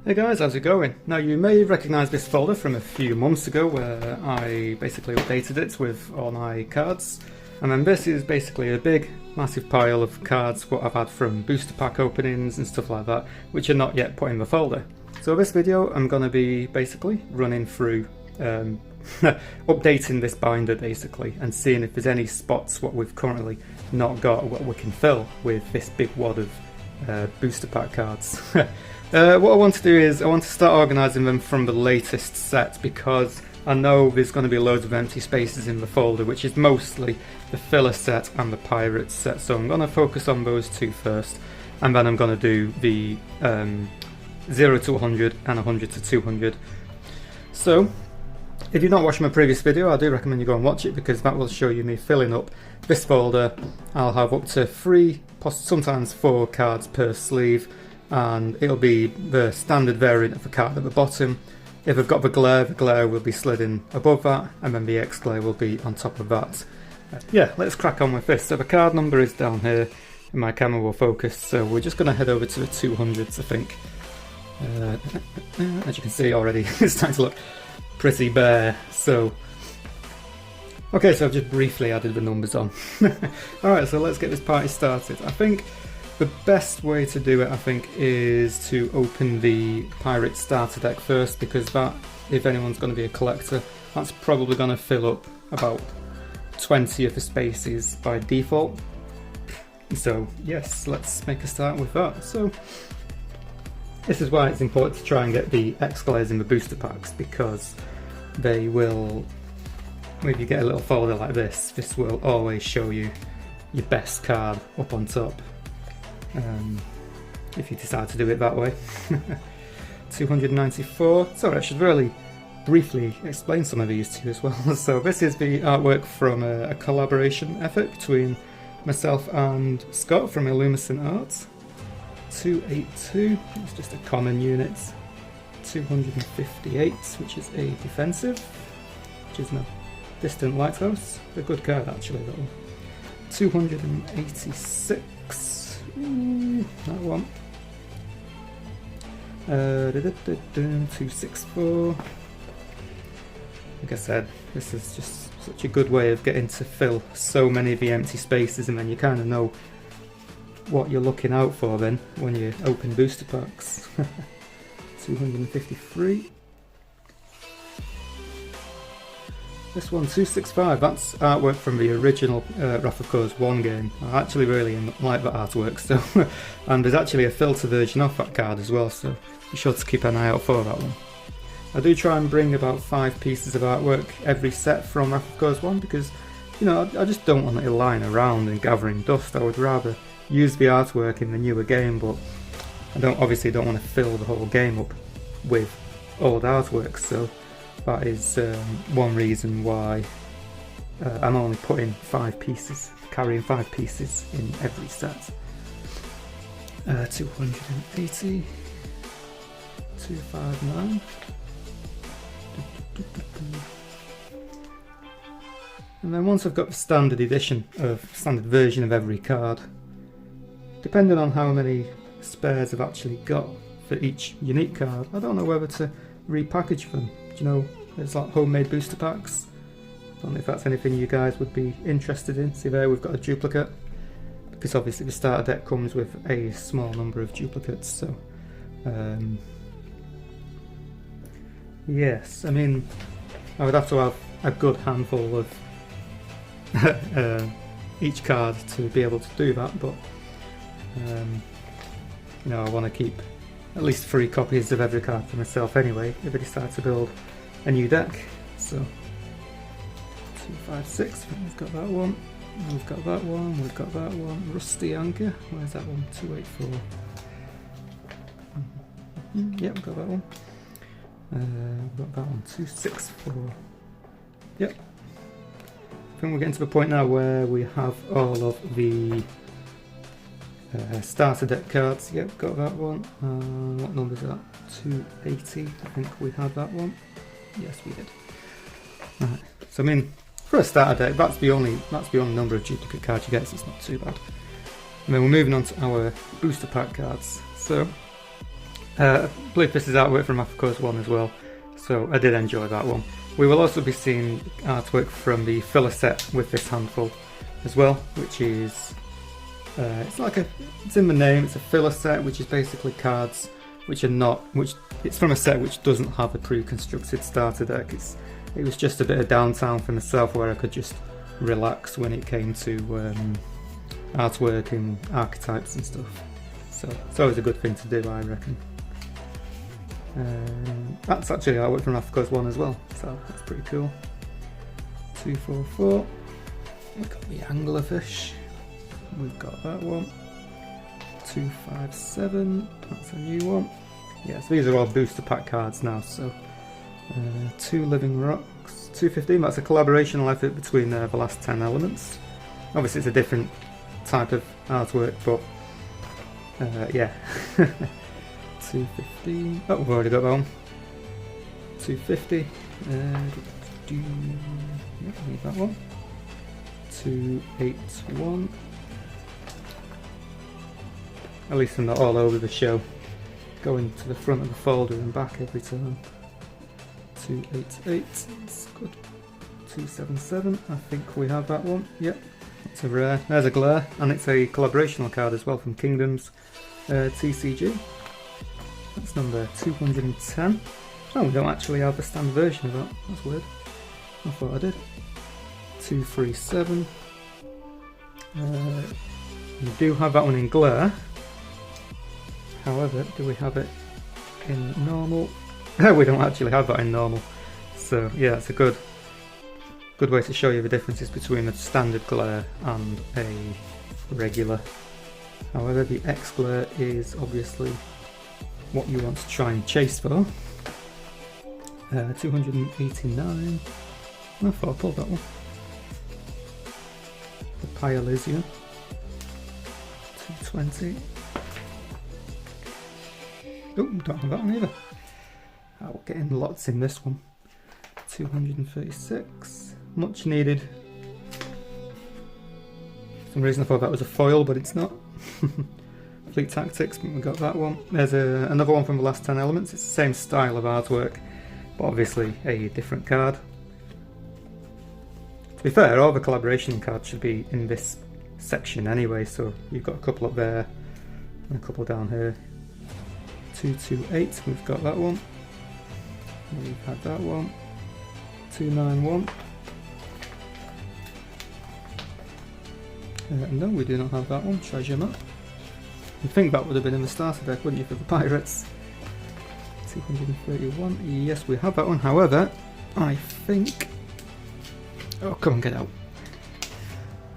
Hey guys, how's it going? Now you may recognise this folder from a few months ago where I basically updated it with all my cards, and then this is basically a big massive pile of cards what I've had from booster pack openings and stuff like that which are not yet put in the folder. So this video I'm going to be basically running through updating this binder basically and seeing if there's any spots what we've currently not got what we can fill with this big wad of booster pack cards. What I want to do is I want to start organising them from the latest set because I know there's going to be loads of empty spaces in the folder, which is mostly the filler set and the pirates set, so I'm going to focus on those two first, and then I'm going to do the 0 to 100 and 100 to 200. So if you've not watched my previous video, I do recommend you go and watch it because that will show you me filling up this folder. I'll have up to 3, sometimes 4 cards per sleeve, and it'll be the standard variant of the card at the bottom. If I've got the glare will be slid in above that, and then the X glare will be on top of that. Yeah, let's crack on with this. So the card number is down here, and my camera will focus, so we're just going to head over to the 200s, I think. As you can see already, it's starting to look pretty bare, so... Okay, so I've just briefly added the numbers on. Alright, so let's get this party started. I think the best way to do it, I think, is to open the Pirate starter deck first, because that, if anyone's going to be a collector, that's probably going to fill up about 20 of the spaces by default. So yes, let's make a start with that. So this is why it's important to try and get the X glares in the booster packs, because they will, if you get a little folder like this will always show you your best card up on top. If you decide to do it that way. 294. Sorry, I should really briefly explain some of these to you as well. So this is the artwork from a collaboration effort between myself and Scott from Illumicent Arts. 282, it's just a common unit. 258, which is a defensive, which is no distant lighthouse. A good card actually, that one. 286. That one. 264. Like I said, this is just such a good way of getting to fill so many of the empty spaces, and then you kind of know what you're looking out for then when you open booster packs. 253. This one, 265, that's artwork from the original Wrath of Khorne 1 game. I actually really like that artwork, so and there's actually a filter version of that card as well, so be sure to keep an eye out for that one. I do try and bring about 5 pieces of artwork every set from Wrath of Khorne 1 because, you know, I just don't want it lying around and gathering dust. I would rather use the artwork in the newer game, but I obviously don't want to fill the whole game up with old artwork, so that is one reason why I'm only putting 5 pieces, carrying 5 pieces in every set. 280, 259. And then once I've got the standard version of every card, depending on how many spares I've actually got for each unique card, I don't know whether to repackage them. You know, there's like homemade booster packs. Don't know if that's anything you guys would be interested in. See there, we've got a duplicate, because obviously the starter deck comes with a small number of duplicates, so yes, I mean, I would have to have a good handful of each card to be able to do that, but you know, I want to keep at least 3 copies of every card for myself anyway, if I decide to build a new deck. So 256, we've got that one, we've got that one, we've got that one. Rusty Anchor, where's that one? 284. Yep, we've got that one. We've got that one, 264. Yep. I think we're getting to the point now where we have all of the starter deck cards. Yep, got that one. What number is that? 280. I think we had that one. Yes, we did. Right. So I mean, for a starter deck, that's the only number of duplicate cards you get, so it's not too bad. And then we're moving on to our booster pack cards. So I believe this is artwork from Africa's one as well, so I did enjoy that one. We will also be seeing artwork from the filler set with this handful as well, which is it's in the name, it's a filler set, which is basically cards which are not, it's from a set which doesn't have a pre-constructed starter deck. It was just a bit of downtime for myself where I could just relax when it came to artwork and archetypes and stuff. So it's always a good thing to do, I reckon. That's actually artwork from Africa's one as well, so that's pretty cool. 244. We've got the anglerfish. We've got that one. 257. That's a new one. Yes, these are all booster pack cards now. So 2 living rocks. 215. That's a collaboration effort between the last 10 elements. Obviously, it's a different type of artwork, but yeah. 215. Oh, we've already got that one. 250. Yep, need that one. 281. At least I'm not all over the show, going to the front of the folder and back every time. 288. That's good. 277. I think we have that one. Yep. It's a rare. There's a glare, and it's a collaborational card as well from Kingdoms TCG. That's number 210. Oh, we don't actually have the standard version of that. That's weird. I thought I did. 237. We do have that one in glare. However, do we have it in normal? No, we don't actually have that in normal. So yeah, it's a good way to show you the differences between a standard glare and a regular. However, the X glare is obviously what you want to try and chase for. 289. I thought I pulled that one. The Pyalisia. 220. Oh, don't have that one either. I'll get in lots in this one. 236. Much needed. For some reason I thought that was a foil, but it's not. Fleet Tactics, but we got that one. There's another one from the last 10 elements. It's the same style of artwork, but obviously a different card. To be fair, all the collaboration cards should be in this section anyway, so you've got a couple up there and a couple down here. 228, we've got that one. We've had that one. 291. No, we do not have that one. Treasure map. You'd think that would have been in the starter deck, wouldn't you, for the pirates? 231. Yes, we have that one. However, I think... Oh, come on, get out.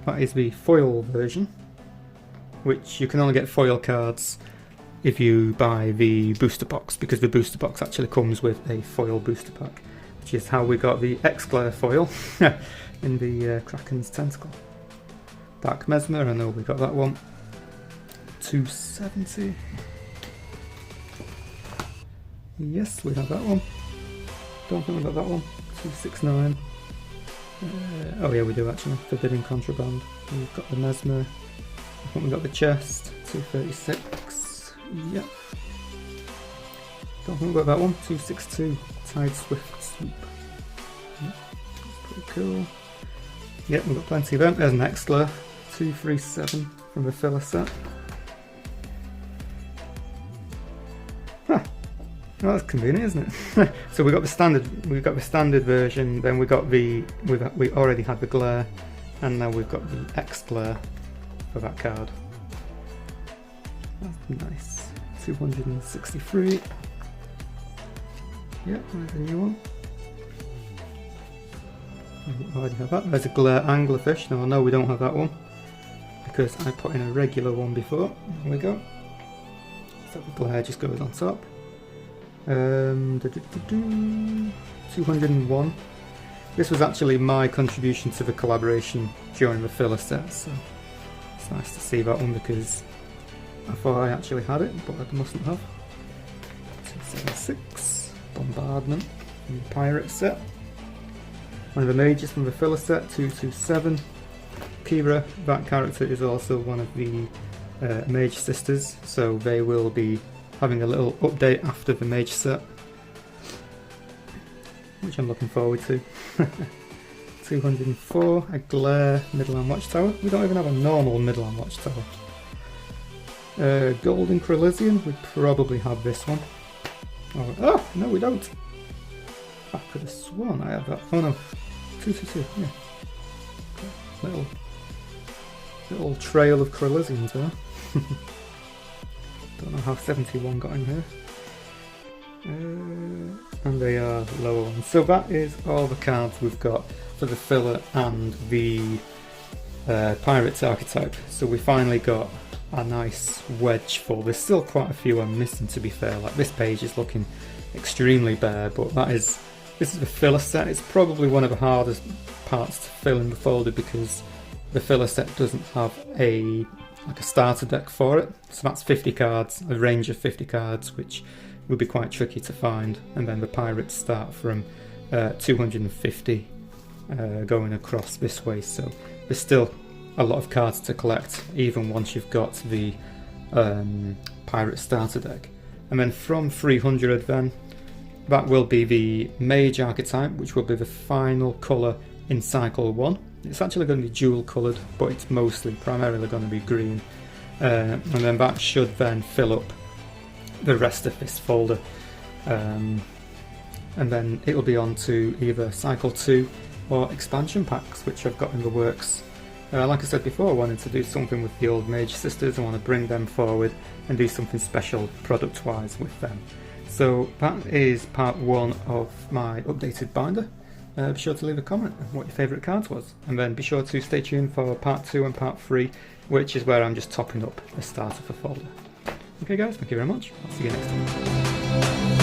That is the foil version, which you can only get foil cards if you buy the booster box, because the booster box actually comes with a foil booster pack, which is how we got the X-Glare foil in the Kraken's Tentacle. Dark Mesmer, I know we got that one. 270. Yes, we have that one. Don't think we got that one. 269. Oh yeah, we do actually. Forbidden Contraband. We've got the Mesmer. I think we got the chest. 236. Yep. Don't think we got that one. 262. Tide Swift Swoop. Yep. That's pretty cool. Yep, we've got plenty of them. There's an Exler. 237 from the filler set. Huh. Well, that's convenient, isn't it? So we got the standard version, then we already had the glare, and now we've got the X glare for that card. That's nice. 263. Yep, there's a new one. We already have that. There's a glare anglerfish. Now I know we don't have that one because I put in a regular one before. There we go. So the glare just goes on top. 201. This was actually my contribution to the collaboration during the filler set, so it's nice to see that one because I thought I actually had it, but I mustn't have. 276. Bombardment from the pirate set. One of the mages from the filler set. 227. Kira, that character is also one of the mage sisters, so they will be having a little update after the Mage set, which I'm looking forward to. 204, a Glare Midland Watchtower. We don't even have a normal Midland Watchtower. Golden Crelysian, we probably have this one. Oh, no we don't. I could have sworn I had that. Oh no, 222, yeah. Little trail of Crelysians there. Don't know how 71 got in here. And they are lower ones. So that is all the cards we've got for the filler and the Pirates archetype. So we finally got a nice wedge full. There's still quite a few I'm missing, to be fair. Like this page is looking extremely bare, but this is the filler set. It's probably one of the hardest parts to fill in the folder because the filler set doesn't have a starter deck for it. So that's 50 cards, a range of 50 cards, which would be quite tricky to find. And then the Pirates start from 250 going across this way. So there's still a lot of cards to collect, even once you've got the Pirate starter deck. And then from 300 then, that will be the Mage archetype, which will be the final colour in cycle 1. It's actually going to be dual coloured, but it's primarily going to be green. And then that should then fill up the rest of this folder. And then it'll be on to either cycle 2 or expansion packs, which I've got in the works. Like I said before, I wanted to do something with the old Mage Sisters. I want to bring them forward and do something special product-wise with them. So that is part 1 of my updated binder. Be sure to leave a comment on what your favourite cards was, and then be sure to stay tuned for part 2 and part 3, which is where I'm just topping up the starter for folder. Okay guys, thank you very much. I'll see you next time.